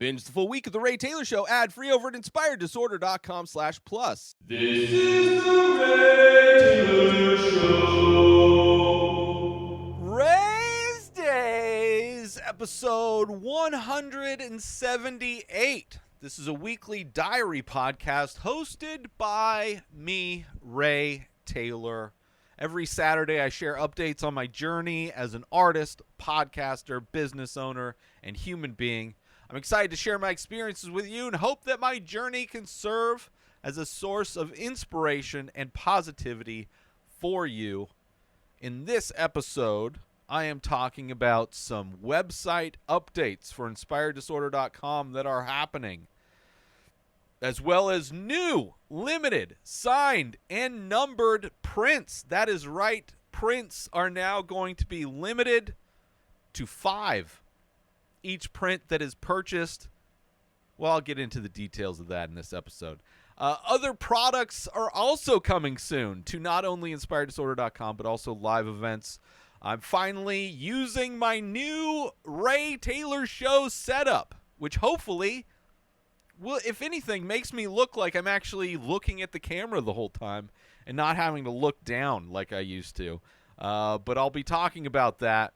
Binge the full week of The Ray Taylor Show ad-free over at inspireddisorder.com/plus. This is The Ray Taylor Show. Rayz Dayz, episode 178. This is a weekly diary podcast hosted by me, Ray Taylor. Every Saturday, I share updates on my journey as an artist, podcaster, business owner, and human being. I'm excited to share my experiences with you and hope that my journey can serve as a source of inspiration and positivity for you. In this episode, I am talking about some website updates for inspireddisorder.com that are happening, as well as new, limited, signed, and numbered prints. That is right. Prints are now going to be limited to 5. Each print that is purchased. Well, I'll get into the details of that in this episode. Other products are also coming soon to not only inspireddisorder.com, but also live events. I'm finally using my new Ray Taylor Show setup, which hopefully will, if anything, makes me look like I'm actually looking at the camera the whole time and not having to look down like I used to. But I'll be talking about that.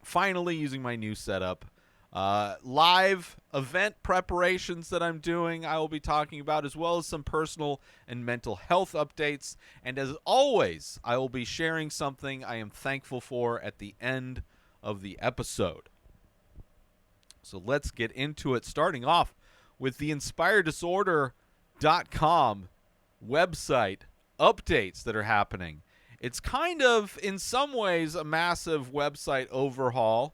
Finally using my new setup. Live event preparations that I'm doing I will be talking about, as well as some personal and mental health updates. And as always, I will be sharing something I am thankful for at the end of the episode. So let's get into it, starting off with the inspireddisorder.com website updates that are happening. It's kind of, in some ways, a massive website overhaul,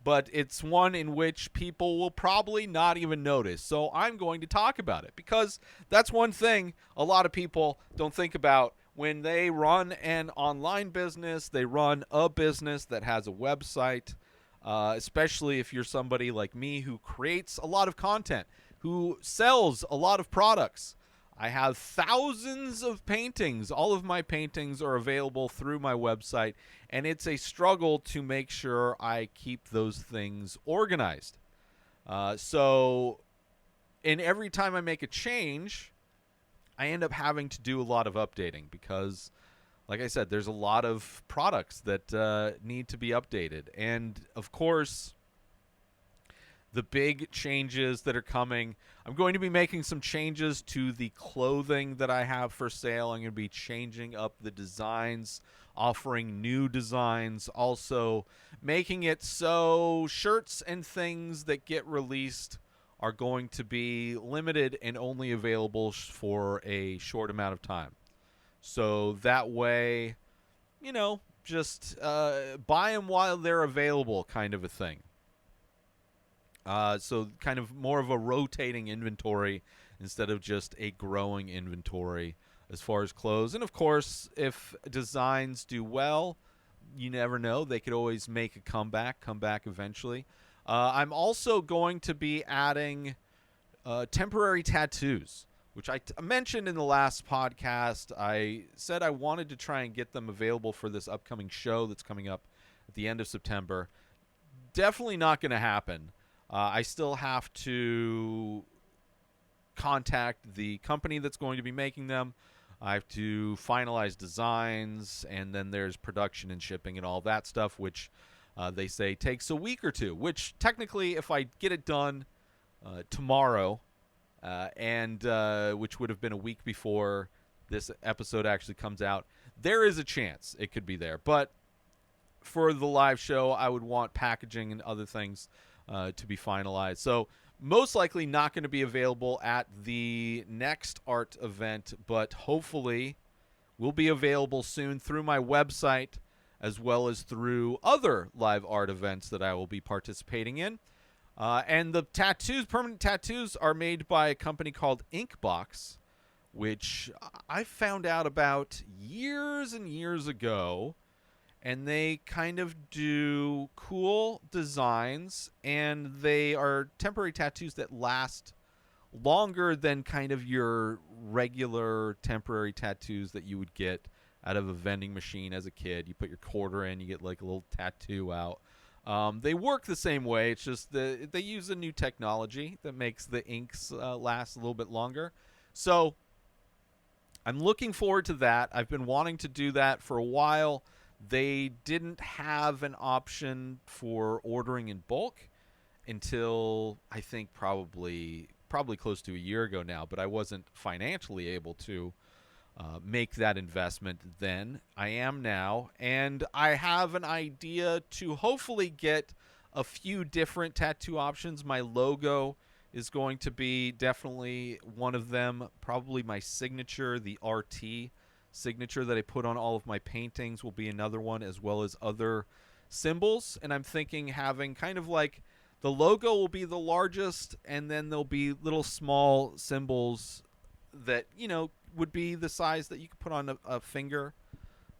but it's one in which people will probably not even notice. So I'm going to talk about it, because that's one thing a lot of people don't think about when they run an online business. They run a business that has a website, especially if you're somebody like me who creates a lot of content, who sells a lot of products. I have thousands of paintings. All of my paintings are available through my website, and it's a struggle to make sure I keep those things organized. And every time I make a change, I end up having to do a lot of updating because, like I said, there's a lot of products that need to be updated. And, of course, the big changes that are coming, I'm going to be making some changes to the clothing that I have for sale. I'm going to be changing up the designs, offering new designs, also making it so shirts and things that get released are going to be limited and only available for a short amount of time. So that way, just buy them while they're available kind of a thing. So kind of more of a rotating inventory instead of just a growing inventory as far as clothes. And, of course, if designs do well, you never know. They could always make a come back eventually. I'm also going to be adding temporary tattoos, which I mentioned in the last podcast. I said I wanted to try and get them available for this upcoming show that's coming up at the end of September. Definitely not going to happen. I still have to contact the company that's going to be making them. I have to finalize designs, and then there's production and shipping and all that stuff, which they say takes a week or two, which technically, if I get it done tomorrow, which would have been a week before this episode actually comes out, there is a chance it could be there. But for the live show, I would want packaging and other things to be finalized. So most likely not going to be available at the next art event, but hopefully will be available soon through my website, as well as through other live art events that I will be participating in. And the permanent tattoos are made by a company called Inkbox, which I found out about years and years ago. And they kind of do cool designs, and they are temporary tattoos that last longer than kind of your regular temporary tattoos that you would get out of a vending machine as a kid. You put your quarter in, you get like a little tattoo out. They work the same way. It's just they use a new technology that makes the inks last a little bit longer. So I'm looking forward to that. I've been wanting to do that for a while. They didn't have an option for ordering in bulk until I think probably close to a year ago now, but I wasn't financially able to make that investment then. I am now, and I have an idea to hopefully get a few different tattoo options. My logo is going to be definitely one of them. Probably my signature, the RT signature that I put on all of my paintings, will be another one, as well as other symbols. And I'm thinking having kind of like the logo will be the largest, and then there'll be little small symbols that, would be the size that you could put on a finger,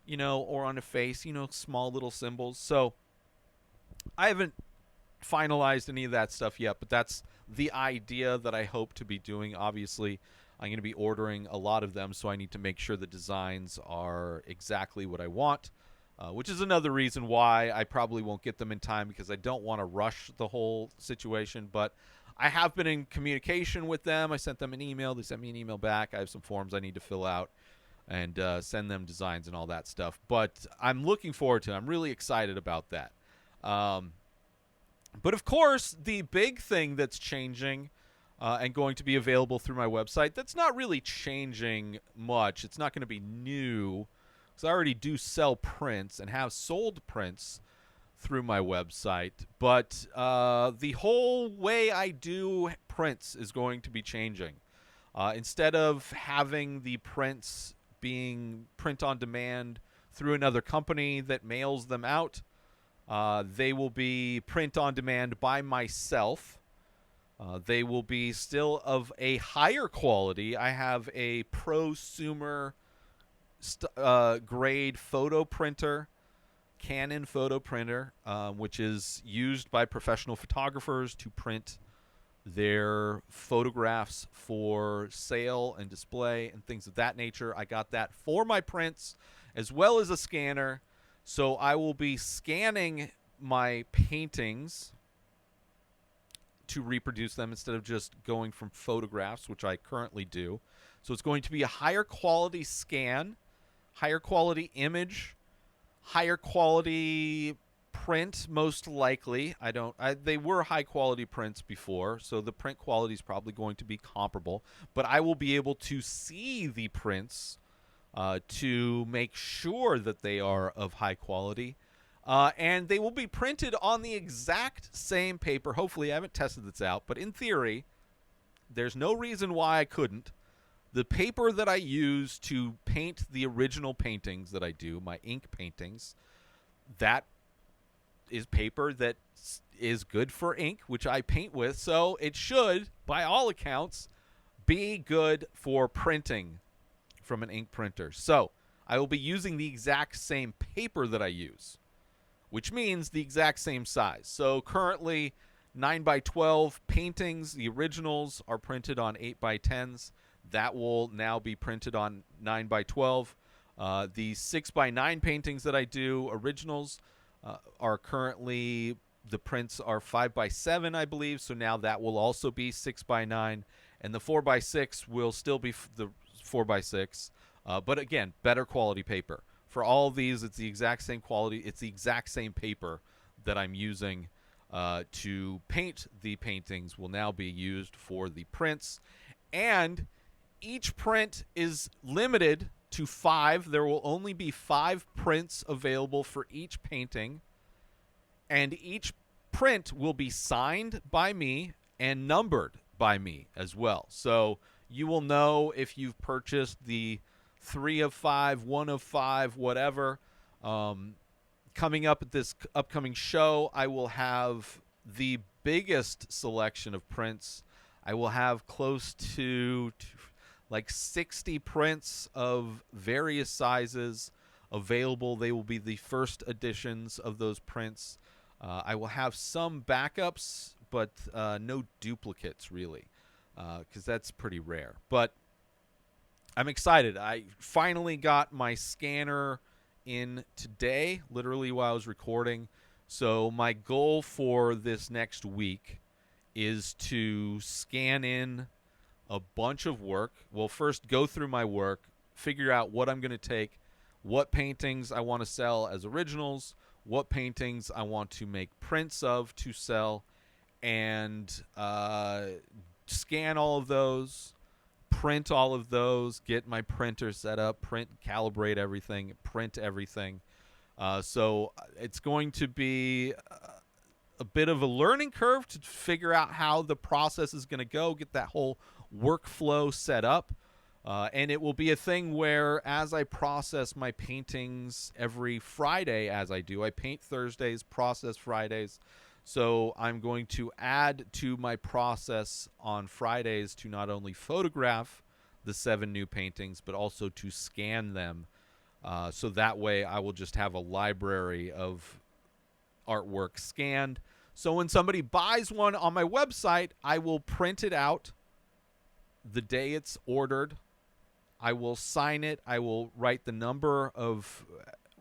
or on a face, small little symbols. So I haven't finalized any of that stuff yet, but that's the idea that I hope to be doing. Obviously, I'm going to be ordering a lot of them, so I need to make sure the designs are exactly what I want, which is another reason why I probably won't get them in time, because I don't want to rush the whole situation. But I have been in communication with them. I sent them an email. They sent me an email back. I have some forms I need to fill out and send them designs and all that stuff. But I'm looking forward to it. I'm really excited about that. But of course, the big thing that's changing and going to be available through my website, that's not really changing much. It's not going to be new, because I already do sell prints and have sold prints through my website. But the whole way I do prints is going to be changing. Instead of having the prints being print on demand through another company that mails them out, they will be print on demand by myself. They will be still of a higher quality. I have a prosumer grade photo printer, Canon photo printer, which is used by professional photographers to print their photographs for sale and display and things of that nature. I got that for my prints, as well as a scanner. So I will be scanning my paintings to reproduce them instead of just going from photographs, which I currently do. So it's going to be a higher quality scan, higher quality image, higher quality print, most likely. They were high quality prints before, so the print quality is probably going to be comparable, but I will be able to see the prints to make sure that they are of high quality. And they will be printed on the exact same paper. Hopefully, I haven't tested this out, but in theory, there's no reason why I couldn't. The paper that I use to paint the original paintings that I do, my ink paintings, that is paper that is good for ink, which I paint with. So it should, by all accounts, be good for printing from an ink printer. So I will be using the exact same paper that I use, which means the exact same size. So currently 9x12 paintings, the originals, are printed on 8x10s. That will now be printed on 9x12. The 6x9 paintings that I do, originals, are currently, the prints are 5x7, I believe. So now that will also be 6x9. And the 4x6 will still be the 4x6. But again, better quality paper. For all of these, it's the exact same quality. It's the exact same paper that I'm using to paint the paintings will now be used for the prints. And each print is limited to 5. There will only be 5 prints available for each painting. And each print will be signed by me and numbered by me as well. So you will know if you've purchased the 3 of 5, 1 of 5, whatever. Coming up at this upcoming show, I will have the biggest selection of prints. I will have close to like 60 prints of various sizes available. They will be the first editions of those prints. I will have some backups, but no duplicates, really, because that's pretty rare. But I'm excited. I finally got my scanner in today, literally while I was recording. So my goal for this next week is to scan in a bunch of work. Well, first go through my work, figure out what I'm going to take, what paintings I want to sell as originals, what paintings I want to make prints of to sell, and scan all of those, print all of those, get my printer set up, calibrate everything, print everything. So it's going to be a bit of a learning curve to figure out how the process is going to go, get that whole workflow set up. And it will be a thing where as I process my paintings every Friday, as I do, I paint Thursdays, process Fridays. So I'm going to add to my process on Fridays to not only photograph the 7 new paintings, but also to scan them. So that way I will just have a library of artwork scanned. So when somebody buys one on my website, I will print it out the day it's ordered. I will sign it. I will write the number of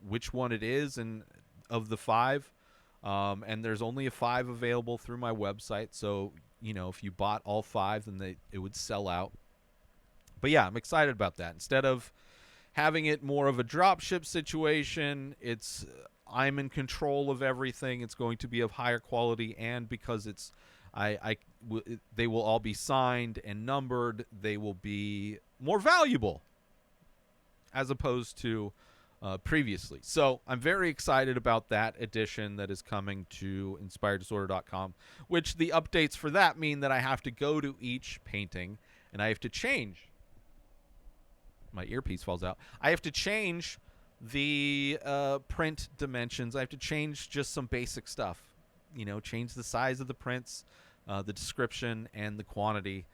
which one it is and of the 5. And there's only a 5 available through my website. So, if you bought all 5, then it would sell out. But yeah, I'm excited about that. Instead of having it more of a drop ship situation, I'm in control of everything. It's going to be of higher quality, and because they will all be signed and numbered, they will be more valuable as opposed to previously. So I'm very excited about that edition that is coming to inspireddisorder.com, which the updates for that mean that I have to go to each painting and I have to change. My earpiece falls out. I have to change the print dimensions. I have to change just some basic stuff. Change the size of the prints, the description, and the quantity,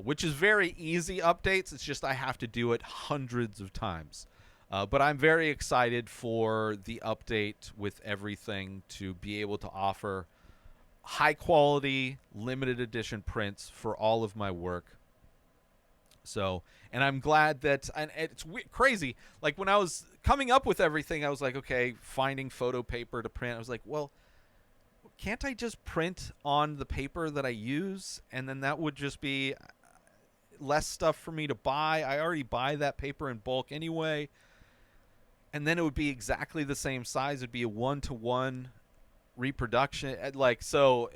which is very easy updates. It's just I have to do it hundreds of times. But I'm very excited for the update with everything to be able to offer high-quality, limited edition prints for all of my work. So, and I'm glad that, and it's crazy, like when I was coming up with everything, I was like, okay, finding photo paper to print. I was like, well, can't I just print on the paper that I use? And then that would just be less stuff for me to buy. I already buy that paper in bulk anyway. And then it would be exactly the same size. It'd be a 1-to-1 reproduction. So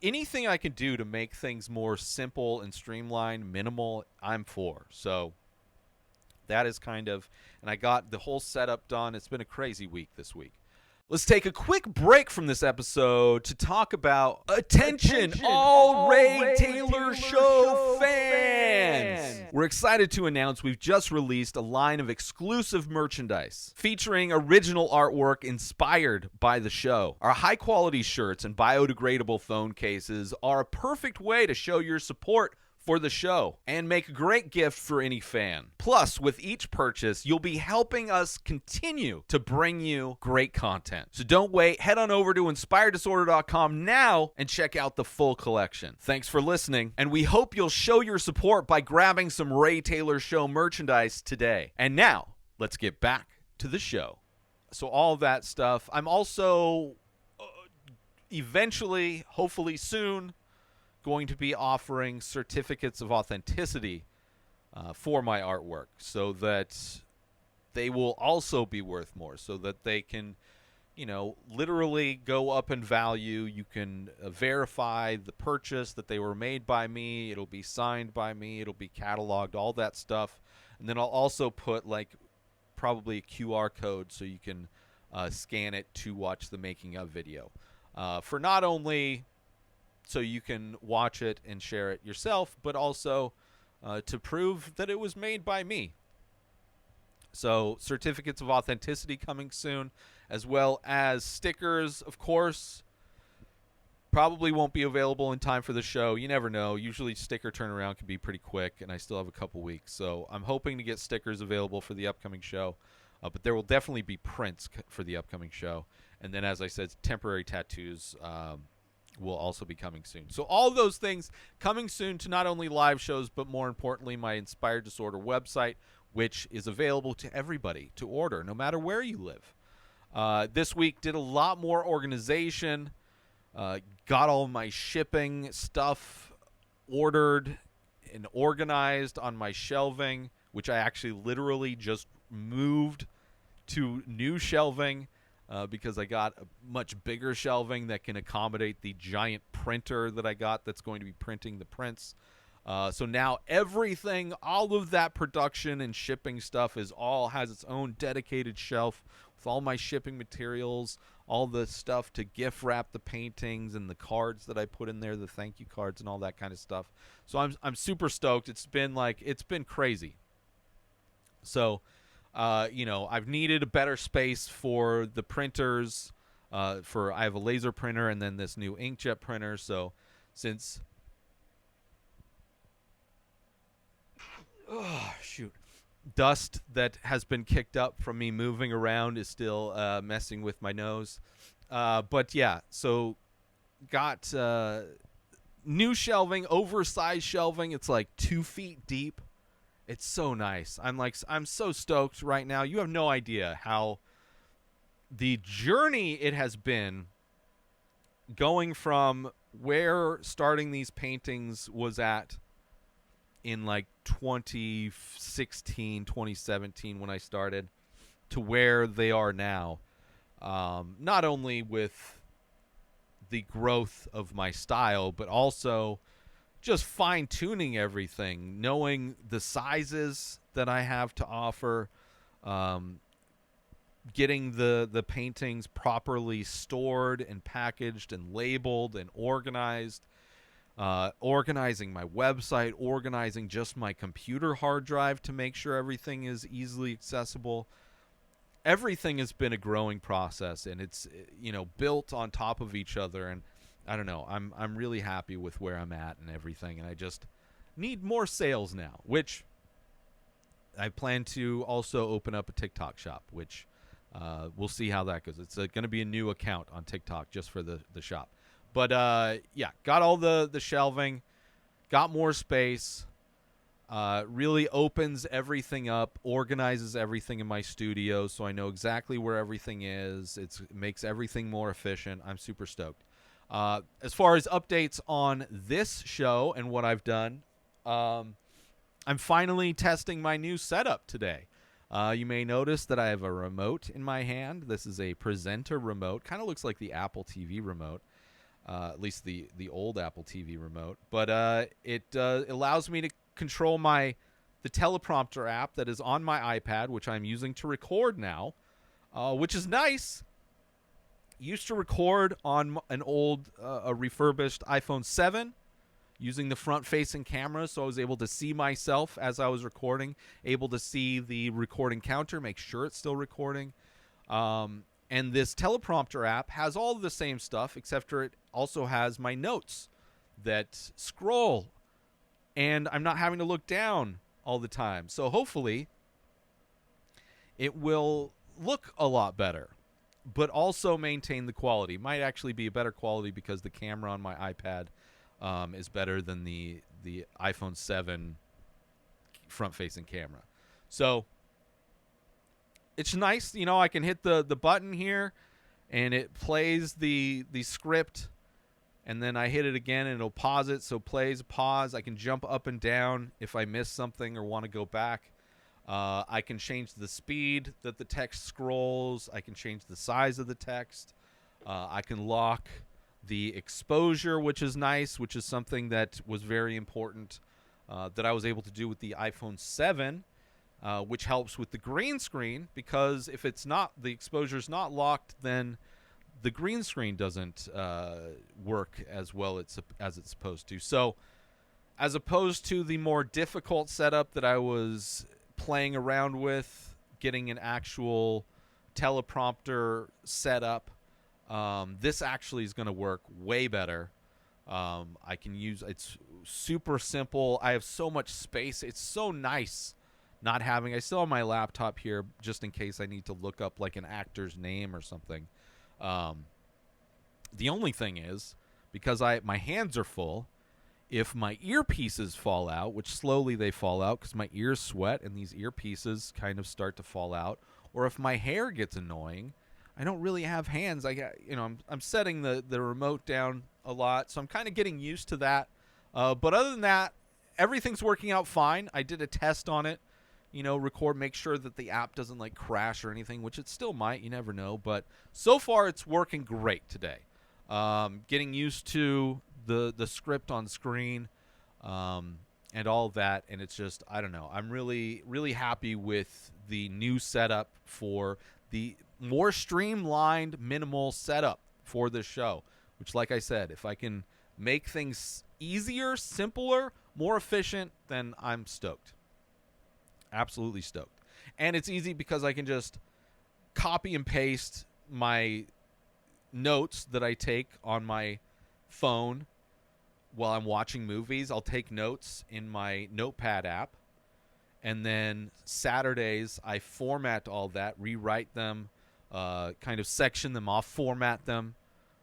anything I can do to make things more simple and streamlined, minimal, I'm for. So that is and I got the whole setup done. It's been a crazy week this week. Let's take a quick break from this episode to talk about Attention all Rayz Dayz Show fans! We're excited to announce we've just released a line of exclusive merchandise featuring original artwork inspired by the show. Our high-quality shirts and biodegradable phone cases are a perfect way to show your support for the show and make a great gift for any fan. Plus, with each purchase, you'll be helping us continue to bring you great content. So don't wait. Head on over to inspireddisorder.com now and check out the full collection. Thanks for listening, and we hope you'll show your support by grabbing some Rayz Dayz Show merchandise today. And now, let's get back to the show. So all of that stuff. I'm also eventually, hopefully soon, going to be offering certificates of authenticity for my artwork so that they will also be worth more, so that they can, literally go up in value. You can verify the purchase, that they were made by me. It'll be signed by me. It'll be cataloged, all that stuff. And then I'll also put probably a QR code so you can scan it to watch the making of video. For not only so you can watch it and share it yourself, but also to prove that it was made by me. So certificates of authenticity coming soon, as well as stickers, of course. Probably won't be available in time for the show. You never know. Usually sticker turnaround can be pretty quick, and I still have a couple weeks. So I'm hoping to get stickers available for the upcoming show. But there will definitely be prints for the upcoming show. And then, as I said, temporary tattoos will also be coming soon. So all those things coming soon to not only live shows, but more importantly, my Inspired Disorder website, which is available to everybody to order, no matter where you live. This week did a lot more organization. Got all my shipping stuff ordered and organized on my shelving, which I actually literally just moved to new shelving because I got a much bigger shelving that can accommodate the giant printer that I got that's going to be printing the prints. So now everything, all of that production and shipping stuff has its own dedicated shelf with all my shipping materials, all the stuff to gift wrap the paintings and the cards that I put in there, the thank you cards and all that kind of stuff. So I'm super stoked. It's been crazy. So, I've needed a better space for the printers. I have a laser printer and then this new inkjet printer. So since dust that has been kicked up from me moving around is still messing with my nose. But yeah, so got new shelving, oversized shelving. It's like 2 feet deep. It's so nice. I'm so stoked right now. You have no idea how the journey it has been going from where starting these paintings was at in like 2016, 2017 when I started to where they are now. Not only with the growth of my style, but also just fine-tuning everything, knowing the sizes that I have to offer, getting the paintings properly stored and packaged and labeled and organized, organizing my website, organizing just my computer hard drive to make sure everything is easily accessible. Everything has been a growing process, and it's built on top of each other, and I don't know. I'm really happy with where I'm at and everything, and I just need more sales now, which I plan to also open up a TikTok shop, which we'll see how that goes. It's going to be a new account on TikTok just for the shop. But yeah, got all the shelving, got more space, really opens everything up, organizes everything in my studio so I know exactly where everything is. It makes everything more efficient. I'm super stoked. As far as updates on this show and what I've done, I'm finally testing my new setup today. You may notice that I have a remote in my hand. This is a presenter remote. Kind of looks like the Apple TV remote, at least the old Apple TV remote. But it allows me to control the teleprompter app that is on my iPad, which I'm using to record now, which is nice. Used to record on an old, a refurbished iPhone 7 using the front-facing camera, so I was able to see myself as I was recording, able to see the recording counter, make sure it's still recording. And this teleprompter app has all of the same stuff, except for it also has my notes that scroll, and I'm not having to look down all the time. So hopefully it will look a lot better, but also maintain the quality. Might actually be a better quality because the camera on my iPad is better than the iPhone 7 front-facing camera. So it's nice, I can hit the button here, and it plays the script, and then I hit it again, and it'll pause it. So plays, pause. I can jump up and down if I miss something or want to go back. I can change the speed that the text scrolls. I can change the size of the text. I can lock the exposure, which is nice, which is something that was very important that I was able to do with the iPhone 7, which helps with the green screen, because if it's not, the exposure's not locked, then the green screen doesn't work as well as it's supposed to. So as opposed to the more difficult setup that I was playing around with, getting an actual teleprompter set up, this actually is going to work way better. I can use, it's super simple. I have so much space. It's so nice not having, I still have my laptop here just in case I need to look up like an actor's name or something. The only thing is, because my hands are full, if my earpieces fall out, which slowly they fall out because my ears sweat and these earpieces kind of start to fall out, or if my hair gets annoying, I don't really have hands. I got, I'm setting the remote down a lot, so I'm kind of getting used to that. But other than that, everything's working out fine. I did a test on it, record, make sure that the app doesn't like crash or anything, which it still might. You never know. But so far, it's working great today. Getting used to the script on screen, and all of that, and it's just, I don't know. I'm really, really happy with the new setup for the more streamlined, minimal setup for this show, which, like I said, if I can make things easier, simpler, more efficient, then I'm stoked. Absolutely stoked. And it's easy because I can just copy and paste my notes that I take on my phone while I'm watching movies. I'll take notes in my Notepad app, and then Saturdays I format all that, rewrite them, kind of section them off, format them.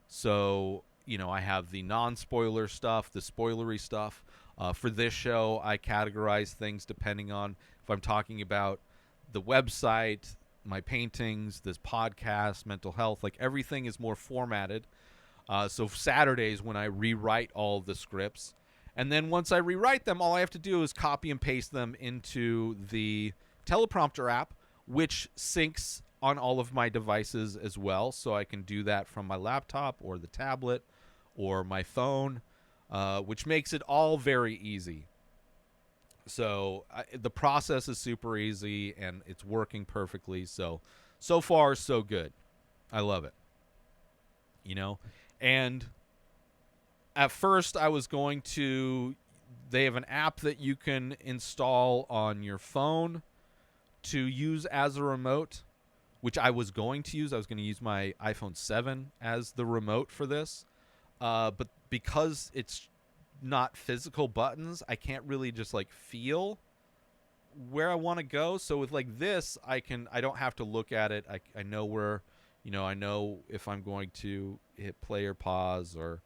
So, I have the non-spoiler stuff, the spoilery stuff. For this show, I categorize things depending on if I'm talking about the website, my paintings, this podcast, mental health. Like, everything is more formatted. So Saturdays when I rewrite all the scripts, and then once I rewrite them, all I have to do is copy and paste them into the teleprompter app, which syncs on all of my devices as well. So I can do that from my laptop or the tablet or my phone, which makes it all very easy. So the process is super easy, and it's working perfectly. So far, so good. I love it. And at first I was going to, they have an app that you can install on your phone to use as a remote, which I was going to use. I was going to use my iPhone 7 as the remote for this. But because it's not physical buttons, I can't really just like feel where I want to go. So with like this, I don't have to look at it. I know where, I know if I'm going to hit play or pause or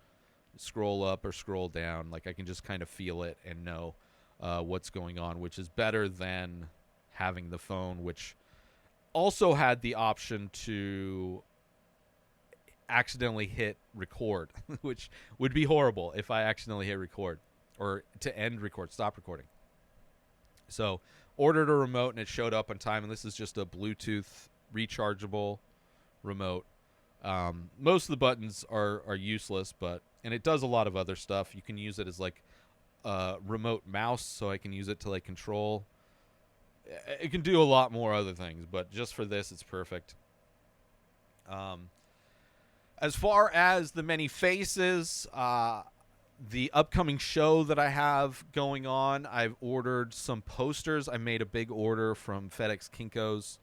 scroll up or scroll down. Like, I can just kind of feel it and know what's going on, which is better than having the phone, which also had the option to accidentally hit record, which would be horrible if I accidentally hit record, or to end record, stop recording. So ordered a remote, and it showed up on time, and this is just a Bluetooth rechargeable remote. Most of the buttons are useless, and it does a lot of other stuff. You can use it as like a remote mouse, so I can use it to like control. It can do a lot more other things, but just for this, it's perfect. As far as the many faces, the upcoming show that I have going on, I've ordered some posters. I made a big order from FedEx Kinko's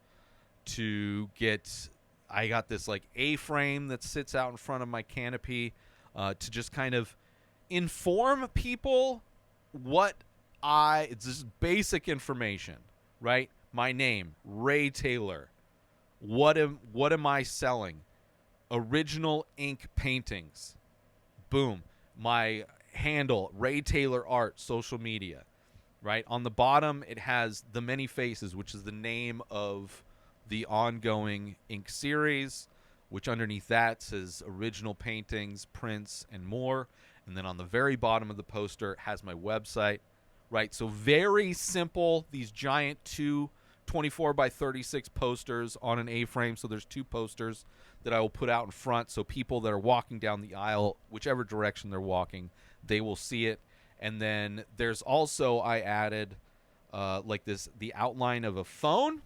to get, I got this like A-frame that sits out in front of my canopy to just kind of inform people it's just basic information, right? My name, Ray Taylor. What am I selling? Original ink paintings. Boom. My handle, Ray Taylor Art, social media, right? On the bottom, it has The Many Faces, which is the name of the ongoing ink series, which underneath that says original paintings, prints, and more. And then on the very bottom of the poster has my website, right? So very simple. These giant 24 by 36 posters on an A-frame. So there's 2 posters that I will put out in front, so people that are walking down the aisle, whichever direction they're walking, they will see it. And then there's also, I added the outline of a phone,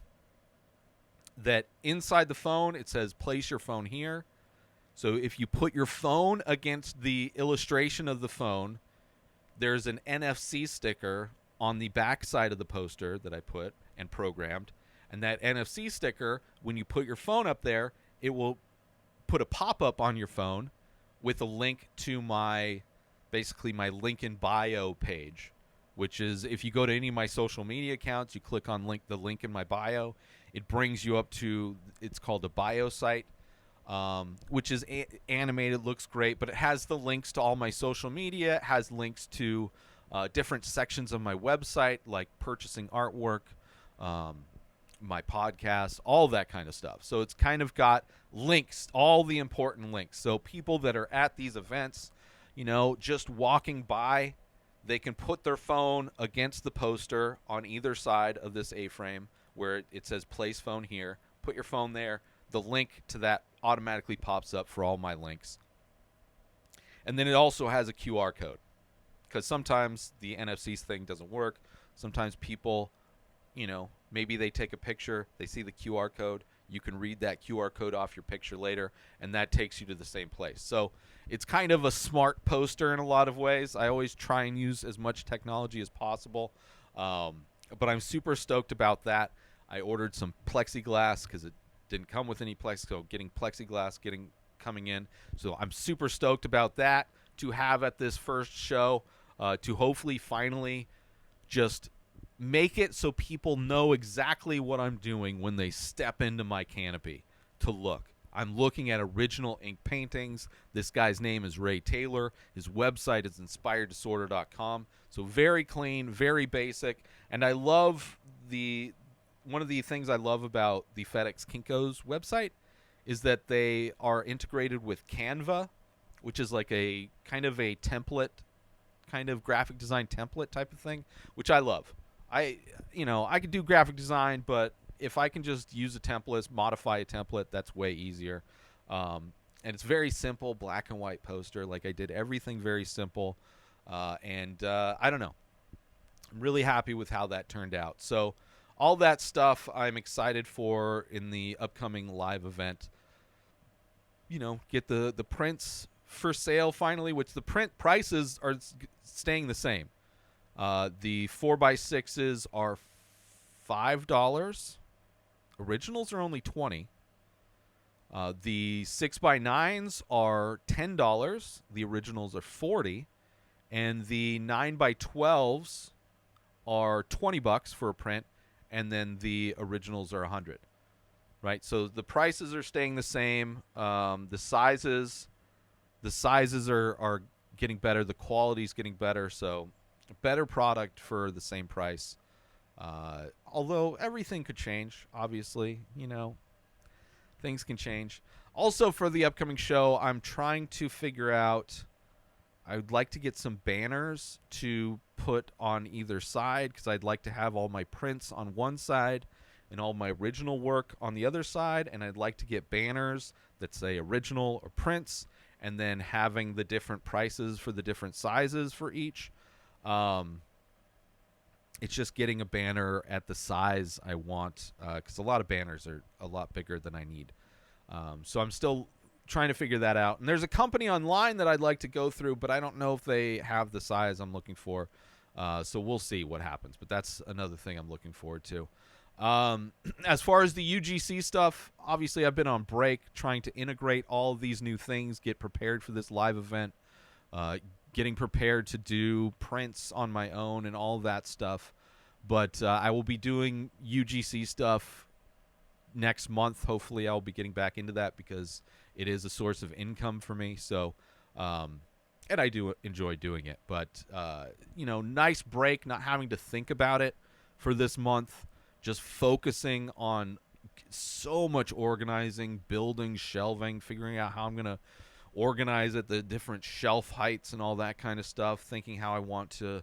that inside the phone it says place your phone here. So if you put your phone against the illustration of the phone, there's an NFC sticker on the back side of the poster that I put and programmed. And that NFC sticker, when you put your phone up there, it will put a pop-up on your phone with a link to my link in bio page, which is, if you go to any of my social media accounts, you click on the link in my bio, it brings you up to, it's called a bio site, which is animated, looks great, but it has the links to all my social media. It has links to different sections of my website, like purchasing artwork, my podcast, all that kind of stuff. So it's kind of got links, all the important links. So people that are at these events, just walking by, they can put their phone against the poster on either side of this A-frame where it says place phone here. Put your phone there. The link to that automatically pops up for all my links. And then it also has a QR code because sometimes the NFC thing doesn't work. Sometimes people, maybe they take a picture, they see the QR code. You can read that QR code off your picture later, and that takes you to the same place. So it's kind of a smart poster in a lot of ways. I always try and use as much technology as possible, but I'm super stoked about that. I ordered some plexiglass because it didn't come with any plexiglass, so getting plexiglass coming in. So I'm super stoked about that to have at this first show, to hopefully finally just make it so people know exactly what I'm doing when they step into my canopy to look. I'm looking at original ink paintings. This guy's name is Ray Taylor. His website is inspireddisorder.com. So very clean, very basic. And I love one of the things I love about the FedEx Kinko's website is that they are integrated with Canva, which is like a kind of a template, kind of graphic design template type of thing, which I love. I could do graphic design, but if I can just use a template, modify a template, that's way easier. And it's very simple, black and white poster. Like I did everything very simple. And I don't know. I'm really happy with how that turned out. So all that stuff I'm excited for in the upcoming live event. Get the prints for sale finally, which the print prices are staying the same. The 4x6s are $5. Originals are only $20. The 6x9s are $10. The originals are $40. And the 9x12s are $20 for a print. And then the originals are $100. Right? So the prices are staying the same. The sizes are getting better. The quality's getting better. So better product for the same price. Although everything could change, obviously, things can change. Also for the upcoming show, I'm trying to figure out, I would like to get some banners to put on either side because I'd like to have all my prints on one side and all my original work on the other side. And I'd like to get banners that say original or prints and then having the different prices for the different sizes for each. It's just getting a banner at the size I want because a lot of banners are a lot bigger than I need. So I'm still trying to figure that out. And there's a company online that I'd like to go through, but I don't know if they have the size I'm looking for. So we'll see what happens. But that's another thing I'm looking forward to. As far as the UGC stuff, obviously I've been on break trying to integrate all of these new things, get prepared for this live event, getting prepared to do prints on my own and all that stuff. But I will be doing UGC stuff next month. Hopefully I'll be getting back into that because it is a source of income for me. So, and I do enjoy doing it. But, nice break, not having to think about it for this month. Just focusing on so much organizing, building, shelving, figuring out how I'm going to organize it, the different shelf heights and all that kind of stuff, thinking how I want to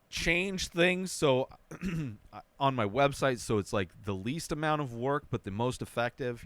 change things so on my website so it's like the least amount of work but the most effective,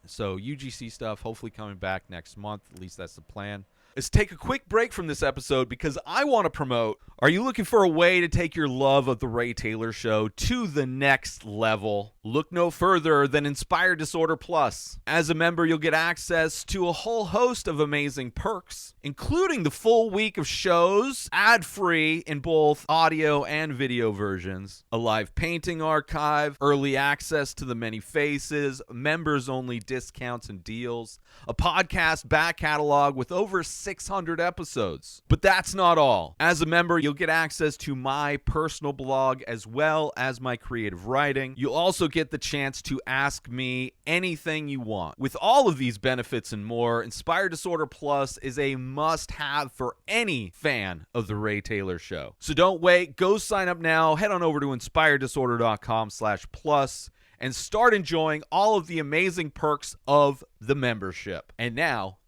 So UGC stuff hopefully coming back next month. At least that's the plan. Let's take a quick break from this episode because I want to promote. Are you looking for a way to take your love of the Ray Taylor Show to the next level? Look no further than Inspired Disorder Plus. As a member, you'll get access to a whole host of amazing perks, including the full week of shows, ad-free in both audio and video versions, a live painting archive, early access to the many faces, members-only discounts and deals, a podcast back catalog with over 600 episodes. But that's not all. As a member, you'll You'll get access to my personal blog as well as my creative writing. You'll also get the chance to ask me anything you want. With all of these benefits and more, Inspired Disorder Plus is a must-have for any fan of The Ray Taylor Show. So don't wait. Go sign up now. Head on over to inspireddisorder.com/plus and start enjoying all of the amazing perks of the membership. And now,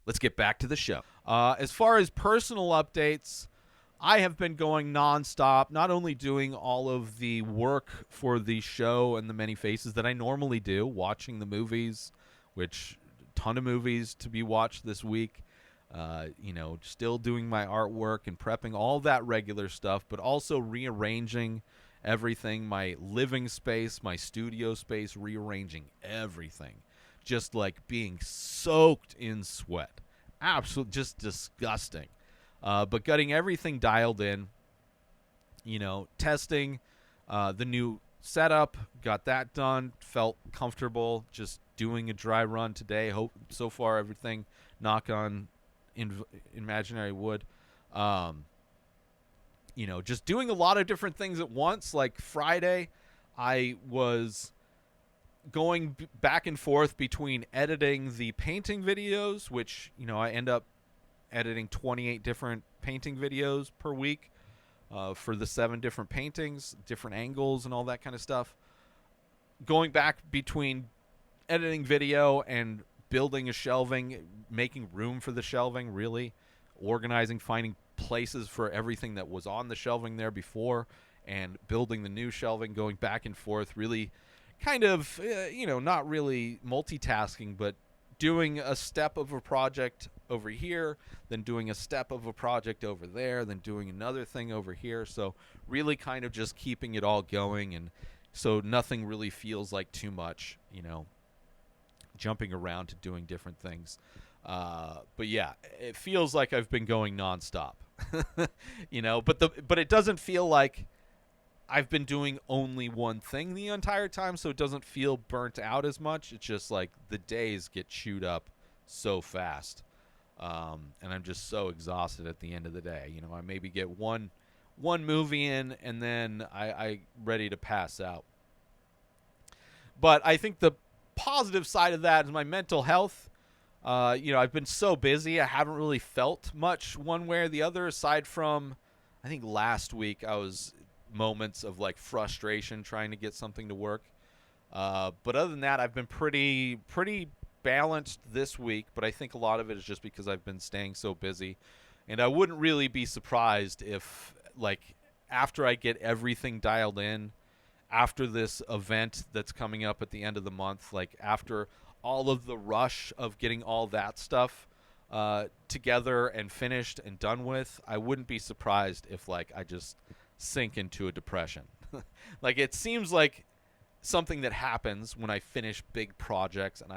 let's get back to the show. As far as personal updates, I have been going nonstop, not only doing all of the work for the show and the many faces that I normally do, watching the movies, which ton of movies to be watched this week, still doing my artwork and prepping all that regular stuff, but also rearranging everything, my living space, my studio space, rearranging everything, just like being soaked in sweat. Absolutely just disgusting. But getting everything dialed in, testing the new setup, got that done, felt comfortable just doing a dry run today. Hope so far everything, knock on imaginary wood. Just doing a lot of different things at once. Like Friday, I was going back and forth between editing the painting videos, which, I end up editing 28 different painting videos per week for the 7 different paintings, different angles and all that kind of stuff. Going back between editing video and building a shelving, making room for the shelving, really organizing, finding places for everything that was on the shelving there before, and building the new shelving, going back and forth, really kind of, not really multitasking, but doing a step of a project over here, then doing a step of a project over there, then doing another thing over here. So really kind of just keeping it all going, and so nothing really feels like too much, jumping around to doing different things. But yeah, it feels like I've been going nonstop, but it doesn't feel like I've been doing only one thing the entire time, so it doesn't feel burnt out as much. It's just like the days get chewed up so fast, and I'm just so exhausted at the end of the day. I maybe get one movie in, and then I ready to pass out. But I think the positive side of that is my mental health. I've been so busy, I haven't really felt much one way or the other, aside from, I think last week I was moments of like frustration trying to get something to work. But other than that, I've been pretty balanced this week, but I think a lot of it is just because I've been staying so busy. And I wouldn't really be surprised if, like, after I get everything dialed in, after this event that's coming up at the end of the month, like after all of the rush of getting all that stuff together and finished and done with, I wouldn't be surprised if, like, I just sink into a depression. Like, it seems like something that happens when I finish big projects, and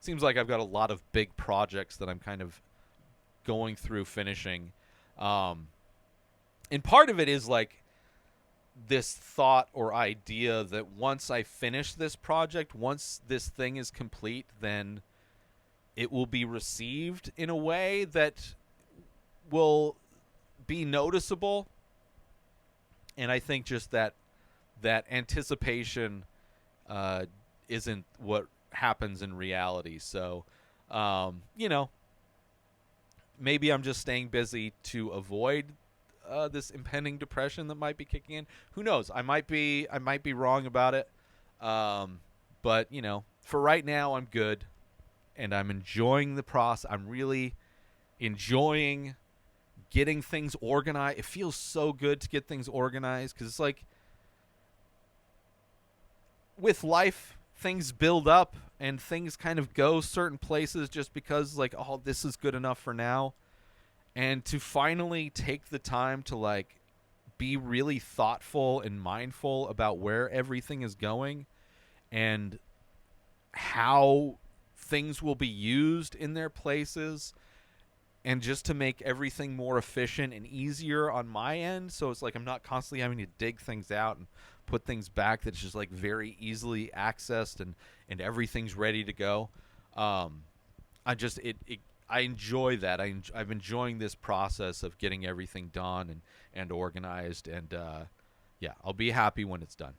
seems like I've got a lot of big projects that I'm kind of going through finishing. And part of it is like this thought or idea that once I finish this project, once this thing is complete, then it will be received in a way that will be noticeable. And I think just that anticipation isn't what happens in reality. So, maybe I'm just staying busy to avoid this impending depression that might be kicking in. Who knows? I might be wrong about it. But for right now, I'm good, and I'm enjoying the process. I'm really enjoying getting things organized. It feels so good to get things organized, because it's like with life, things build up and things kind of go certain places just because, like, oh, this is good enough for now. And to finally take the time to, like, be really thoughtful and mindful about where everything is going and how things will be used in their places, and just to make everything more efficient and easier on my end. So it's like I'm not constantly having to dig things out and put things back. That's just like very easily accessed, and everything's ready to go. I enjoy that. I'm enjoying this process of getting everything done and organized, and yeah, I'll be happy when it's done.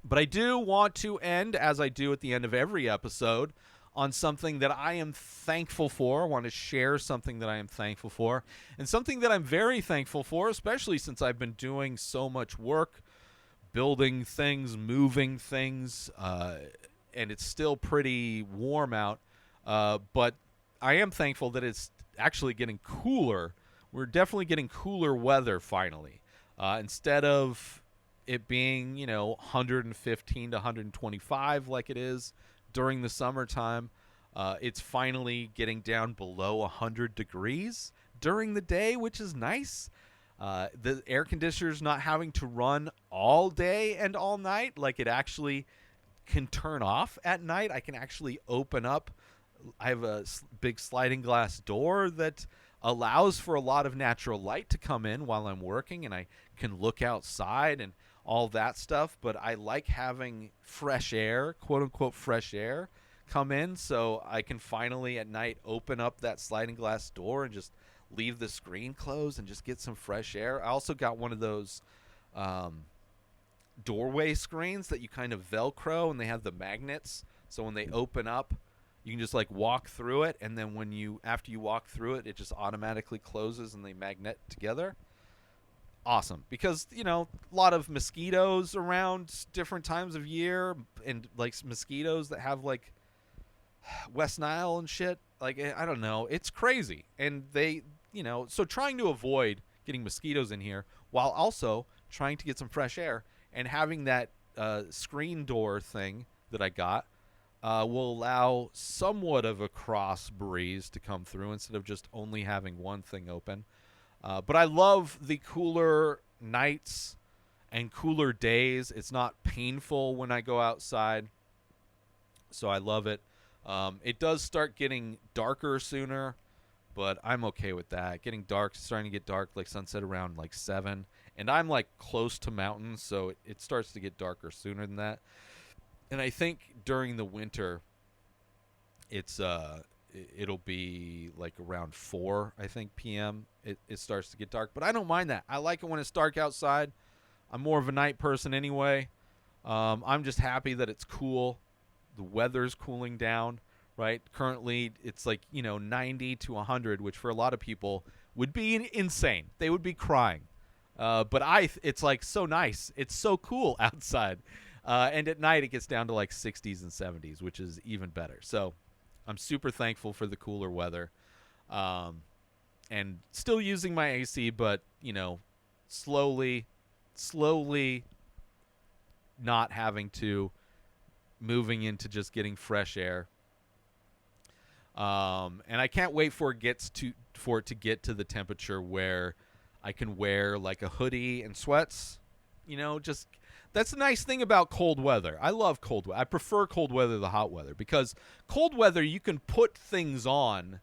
But I do want to end, as I do at the end of every episode, on something that I am thankful for. I want to share something that I am thankful for, and something that I'm very thankful for, especially since I've been doing so much work, building things, moving things, and it's still pretty warm out. But I am thankful that it's actually getting cooler. We're definitely getting cooler weather finally. Instead of it being, 115 to 125 like it is during the summertime, it's finally getting down below 100 degrees during the day, which is nice. The air conditioner's not having to run all day and all night. Like, it actually can turn off at night. I can actually open up. I have a big sliding glass door that allows for a lot of natural light to come in while I'm working, and I can look outside and all that stuff. But I like having fresh air, quote unquote fresh air, come in, so I can finally at night open up that sliding glass door and just leave the screen closed and just get some fresh air. I also got one of those doorway screens that you kind of Velcro, and they have the magnets, so when they open up, you can just like walk through it, and then after you walk through it, it just automatically closes and they magnet together. Awesome, because a lot of mosquitoes around different times of year, and like mosquitoes that have like West Nile and shit. Like, I don't know, it's crazy, and they, so trying to avoid getting mosquitoes in here while also trying to get some fresh air, and having that screen door thing that I got will allow somewhat of a cross breeze to come through instead of just only having one thing open. But I love the cooler nights and cooler days. It's not painful when I go outside, so I love it. It does start getting darker sooner, but I'm okay with that. Starting to get dark, like sunset around like 7, and I'm like close to mountains, so it starts to get darker sooner than that. And I think during the winter, it'll be like around 4, I think, p.m. It starts to get dark, but I don't mind that. I like it when it's dark outside. I'm more of a night person anyway. I'm just happy that it's cool. The weather's cooling down, right? Currently, it's like 90 to 100, which for a lot of people would be insane. They would be crying. But it's like so nice. It's so cool outside. And at night, it gets down to like 60s and 70s, which is even better. So I'm super thankful for the cooler weather. And still using my AC, but, slowly not having to, moving into just getting fresh air. And I can't wait for it to get to the temperature where I can wear like a hoodie and sweats. Just that's the nice thing about cold weather. I love cold weather. I prefer cold weather to hot weather, because cold weather you can put things on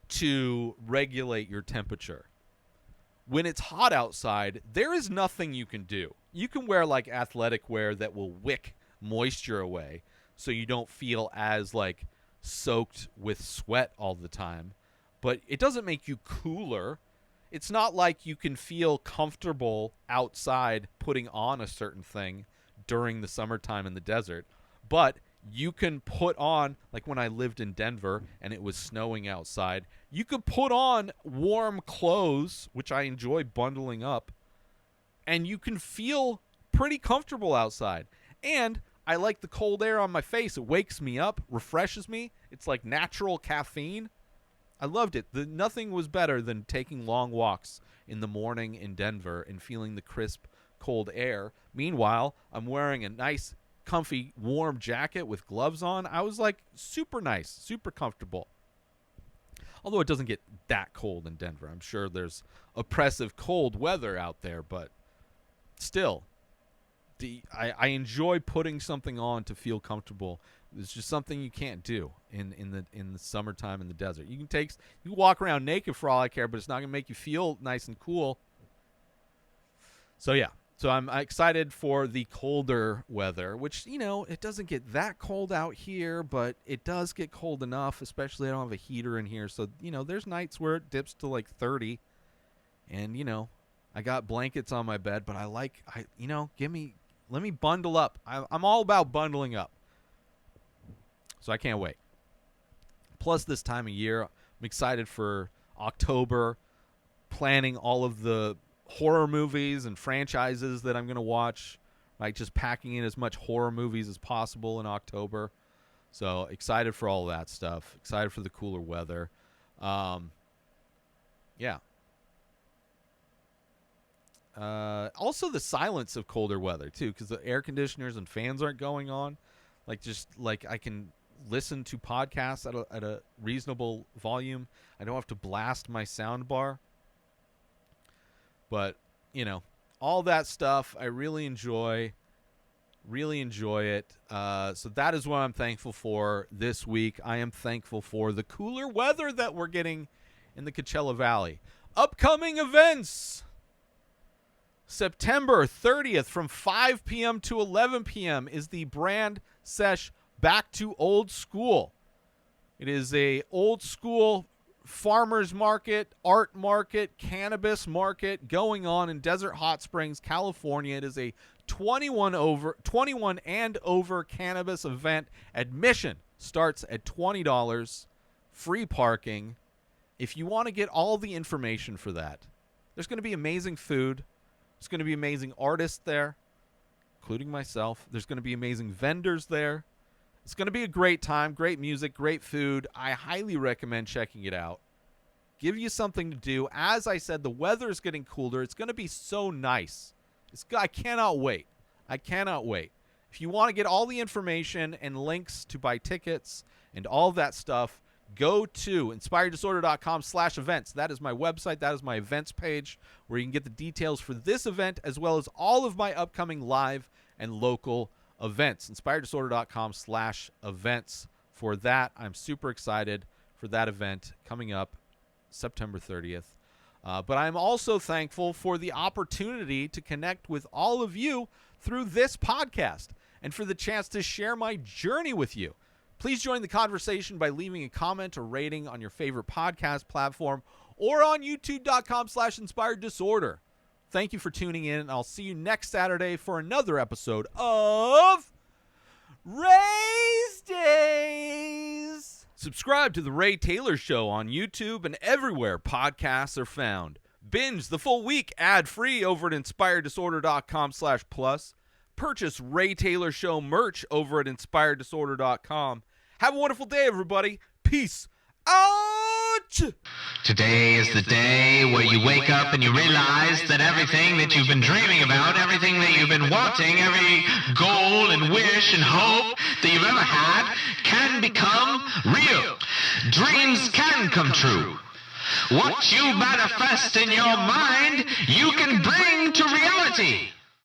to regulate your temperature. When it's hot outside, there is nothing you can do. You can wear like athletic wear that will wick moisture away, so you don't feel as like soaked with sweat all the time, but it doesn't make you cooler. It's not like you can feel comfortable outside putting on a certain thing during the summertime in the desert, but you can put on, like when I lived in Denver and it was snowing outside, you could put on warm clothes, which I enjoy bundling up, and you can feel pretty comfortable outside. And I like the cold air on my face. It wakes me up, refreshes me. It's like natural caffeine. I loved it. Nothing was better than taking long walks in the morning in Denver and feeling the crisp, cold air. Meanwhile, I'm wearing a nice, comfy, warm jacket with gloves on. I was like super nice, super comfortable. Although it doesn't get that cold in Denver. I'm sure there's oppressive cold weather out there, but still, I enjoy putting something on to feel comfortable. It's just something you can't do in the summertime in the desert. You can walk around naked for all I care, but it's not gonna make you feel nice and cool. So yeah, So I'm excited for the colder weather, which, it doesn't get that cold out here, but it does get cold enough, especially I don't have a heater in here. So, there's nights where it dips to like 30. And, I got blankets on my bed, but let me bundle up. I'm all about bundling up. So I can't wait. Plus, this time of year, I'm excited for October, planning all of the horror movies and franchises that I'm going to watch, like just packing in as much horror movies as possible in October. So excited for all that stuff. Excited for the cooler weather. Yeah. Also the silence of colder weather too, because the air conditioners and fans aren't going on. Like I can listen to podcasts at a reasonable volume. I don't have to blast my sound bar. But, all that stuff I really enjoy it. So that is what I'm thankful for this week. I am thankful for the cooler weather that we're getting in the Coachella Valley. Upcoming events. September 30th from 5 p.m. to 11 p.m. is the brand Sesh Back to Old School. It is a old school farmers market, art market, cannabis market going on in Desert Hot Springs, California. It is a 21 and over cannabis event. Admission starts at $20, free parking. If you want to get all the information for that, there's going to be amazing food. There's going to be amazing artists there, including myself. There's going to be amazing vendors there. It's going to be a great time, great music, great food. I highly recommend checking it out. Give you something to do. As I said, the weather is getting cooler. It's going to be so nice. I cannot wait. I cannot wait. If you want to get all the information and links to buy tickets and all that stuff, go to inspireddisorder.com/events. That is my website. That is my events page where you can get the details for this event as well as all of my upcoming live and local events. inspireddisorder.com/events. For that, I'm super excited for that event coming up September 30th. But I'm also thankful for the opportunity to connect with all of you through this podcast and for the chance to share my journey with you. Please join the conversation by leaving a comment or rating on your favorite podcast platform or on youtube.com/inspireddisorder. Thank you for tuning in, and I'll see you next Saturday for another episode of Rayz Dayz. Subscribe to The Ray Taylor Show on YouTube and everywhere podcasts are found. Binge the full week ad-free over at inspireddisorder.com/plus. Purchase Ray Taylor Show merch over at inspireddisorder.com. Have a wonderful day, everybody. Peace out! Today is the day where you wake up and you realize that everything that you've been dreaming about, everything that you've been wanting, every goal and wish and hope that you've ever had can become real. Dreams can come true. What you manifest in your mind, you can bring to reality.